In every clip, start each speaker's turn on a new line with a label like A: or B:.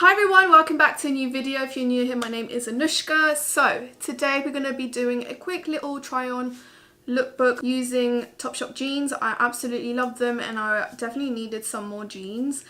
A: Hi everyone, welcome back to a new video. If you're new here, my name is Anoushka. So today we're going to be doing a quick little try on lookbook using Topshop jeans. I absolutely love them and I definitely needed some more jeans.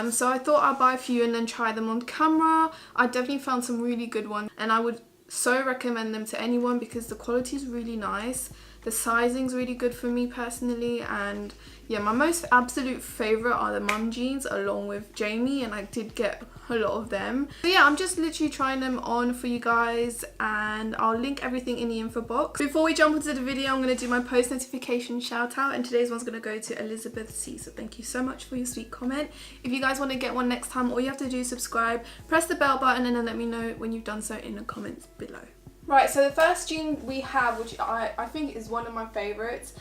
A: So I thought I'd buy a few and then try them on camera. I definitely found some really good ones and I would so recommend them to anyone because the quality is really nice. The sizing's really good for me personally, and yeah, my most absolute favorite are the mum jeans along with Jamie, and I did get a lot of them. So yeah, I'm just literally trying them on for you guys and I'll link everything in the info box. Before we jump into the video, I'm going to do my post notification shout out, and today's one's going to go to Elizabeth C. So thank you so much for your sweet comment. If you guys want to get one next time, all you have to do is subscribe, press the bell button, and then let me know when you've done so in the comments below. Right, so the first jean we have, which I think is one of my favourites,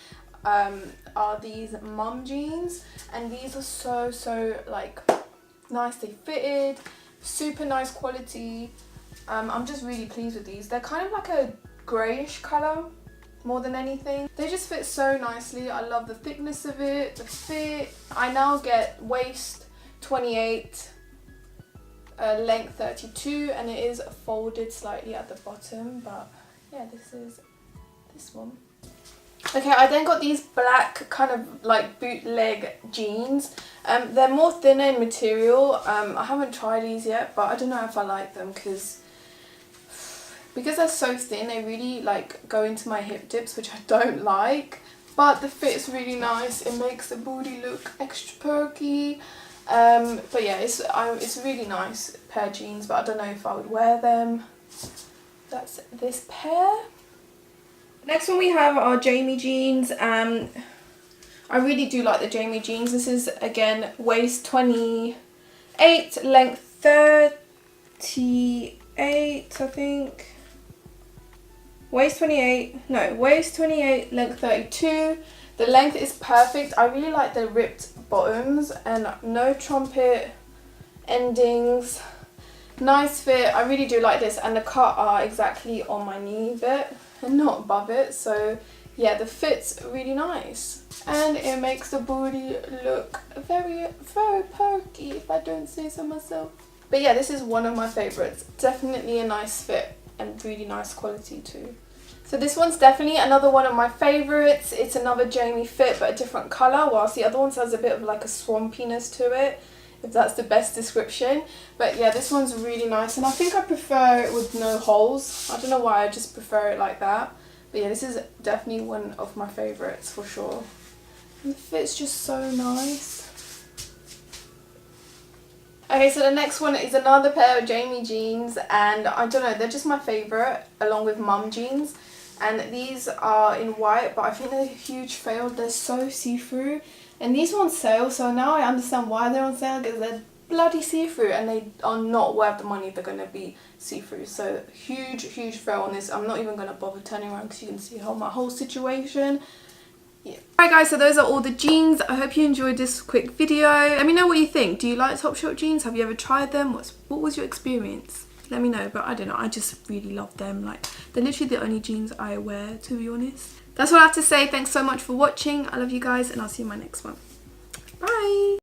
A: are these mum jeans, and these are so like nicely fitted, super nice quality. I'm just really pleased with these. They're kind of like a greyish colour more than anything. They just fit so nicely. I love the thickness of it, the fit. I now get waist 28, length 32, and it is folded slightly at the bottom, but yeah, this is this one. Okay, I then got these black kind of like bootleg jeans. They're more thinner in material. I haven't tried these yet, but I don't know if I like them because they're so thin, they really like go into my hip dips, which I don't like, but the fit is really nice. It makes the booty look extra perky. But yeah, it's a really nice pair of jeans, but I don't know if I would wear them. That's this pair. Next one we have are Jamie jeans. I really do like the Jamie jeans. This is again waist 28, length 38, I think. Waist 28, length 32. The length is perfect. I really like the ripped bottoms and no trumpet endings. Nice fit. I really do like this, and the cut are exactly on my knee bit and not above it. So yeah, the fit's really nice and it makes the booty look very perky, if I don't say so myself. But yeah, this is one of my favorites. Definitely a nice fit and really nice quality too. So this one's definitely another one of my favourites. It's another Jamie fit but a different colour, whilst the other one has a bit of like a swampiness to it, if that's the best description. But yeah, this one's really nice and I think I prefer it with no holes. I don't know why, I just prefer it like that. But yeah, this is definitely one of my favourites for sure. And the fit's just so nice. Okay, so the next one is another pair of Jamie jeans, and I don't know, they're just my favourite along with mum jeans. And these are in white, but I think they're a huge fail. They're so see-through. And these are on sale, so now I understand why they're on sale, because they're bloody see-through and they are not worth the money they're going to be see-through. So huge fail on this. I'm not even going to bother turning around because you can see my whole situation. Yeah. Alright guys, so those are all the jeans. I hope you enjoyed this quick video. Let me know what you think. Do you like Topshop jeans? Have you ever tried them? What was your experience? Let me know. But I don't know, I just really love them. Like, they're literally the only jeans I wear, to be honest. That's all I have to say. Thanks so much for watching. I love you guys and I'll see you in my next one. Bye!